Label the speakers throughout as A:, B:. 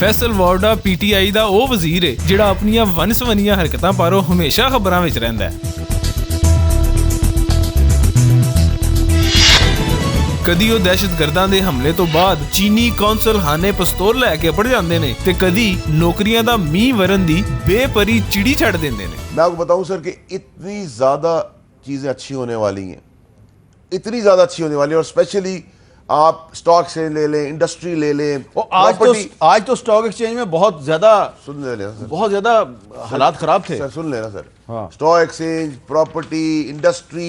A: Faisal ਵਾਰਡਾ PTI ਦਾ ਉਹ ਵਜ਼ੀਰ ਹੈ ਜਿਹੜਾ ਆਪਣੀਆਂ ਵਨਸਵਨੀਆਂ ਹਰਕਤਾਂ ਬਾਰੇ ਹਮੇਸ਼ਾ ਖਬਰਾਂ ਵਿੱਚ ਰਹਿੰਦਾ ਹੈ। ਕਦੀ ਉਹ ਦਹਿਸ਼ਤਗਰਦਾਂ ਦੇ ਹਮਲੇ ਤੋਂ ਬਾਅਦ ਚੀਨੀ ਕੌਂਸਲ ਖਾਨੇ ਪਿਸਤੌਲ ਲੈ ਕੇ ਪੜ ਜਾਂਦੇ ਨੇ ਤੇ ਕਦੀ ਨੌਕਰੀਆਂ ਦਾ ਮੀਂਹ ਵਰਨ ਦੀ ਬੇਪਰੀ ਚਿੜੀ ਛੱਡ ਦਿੰਦੇ ਨੇ।
B: मैं आपको बताऊं सर कि इतनी ज़्यादा चीज़ें अच्छी होने वाली हैं, इतनी ज़्यादा अच्छी होने वाली है, और स्पेशली आप स्टॉक से ले लें, इंडस्ट्री ले लें।
C: आज तो स्टॉक एक्सचेंज में बहुत ज़्यादा बहुत ज़्यादा हालात ख़राब थे
B: सर। सुन लेना सर,
C: हाँ।
B: स्टॉक एक्सचेंज, प्रॉपर्टी, इंडस्ट्री,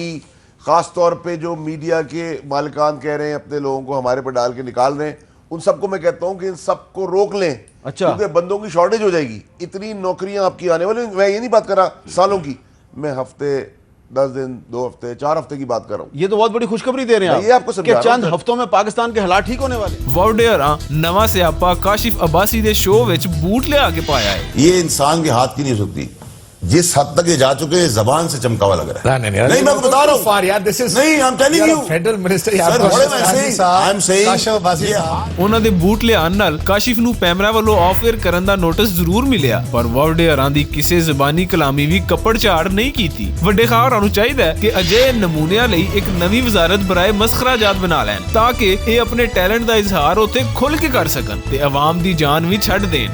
B: ख़ास तौर पे जो मीडिया के मालिकान कह रहे हैं अपने लोगों को हमारे पर डाल के निकाल रहे हैं, उन सबको मैं कहता हूं कि इन सबको रोक लें।
C: अच्छा,
B: क्योंकि बंदों की शॉर्टेज हो जाएगी, इतनी नौकरियां आपकी आने वाली। मैं ये नहीं बात कर रहा सालों की, मैं हफ्ते, 10 दिन, 2 हफ्ते, 4 हफ्ते की बात कर रहा हूं।
C: ये तो बहुत बड़ी खुशखबरी दे रहे हैं
B: ये आपको समझा
C: कि चंद हफ्तों में पाकिस्तान के हालात ठीक होने वाले।
A: ਵਾਰਡੇਅਰਾਂ ਨਵਾਂ ਸਿਆਪਾ ਕਾशिफ अब्बासी ਦੇ ਸ਼ੋਅ ਵਿੱਚ ਬੂਟ ਲਿਆ ਕੇ ਪਾਇਆ ਹੈ।
D: ये इंसान के हाथ की नहीं हो सकती। जिस हद तक ये जा चुके हैं, जबान से चमका हुआ लग रहा है। नहीं, मैं आपको बता रहा हूं। नहीं, I'm telling you,
E: federal minister
A: ਉਹਨਾਂ ਦੇ ਬੂਟ ਲਿਆਉਣ ਨਾਲ ਕਾशिफ ਨੂੰ ਪੈਮਰਾ ਵੱਲੋਂ ਆਫ 에ਅਰ ਕਰਨ ਦਾ ਨੋਟਿਸ ਜ਼ਰੂਰ ਮਿਲਿਆ, ਪਰ ਵਾਰਡੇਅਰਾਂ ਦੀ ਕਿਸੇ ਜ਼ਬਾਨੀ ਕਲਾਮੀ ਵੀ ਕੱਪੜ ਝਾੜ ਨਹੀਂ ਕੀਤੀ। ਵੱਡੇ ਖਾਰਾਂ ਨੂੰ ਚਾਹੀਦਾ ਹੈ ਕਿ ਅਜਿਹੇ ਨਮੂਨਿਆਂ ਲਈ ਇੱਕ ਨਵੀਂ ਵਜ਼ਾਰਤ ਬਰਾਏ ਮਸਖਰਾਜਾਤ ਬਣਾ ਲੈਣ ਤਾਂ ਕਿ ਇਹ ਆਪਣੇ ਟੈਲੈਂਟ ਦਾ ਇਜ਼ਹਾਰ ਉੱਥੇ ਖੁੱਲ੍ਹ ਕੇ ਕਰ ਸਕਣ ਤੇ ਆਵਾਮ ਦੀ ਜਾਨ ਵੀ ਛੱਡ ਦੇਣ।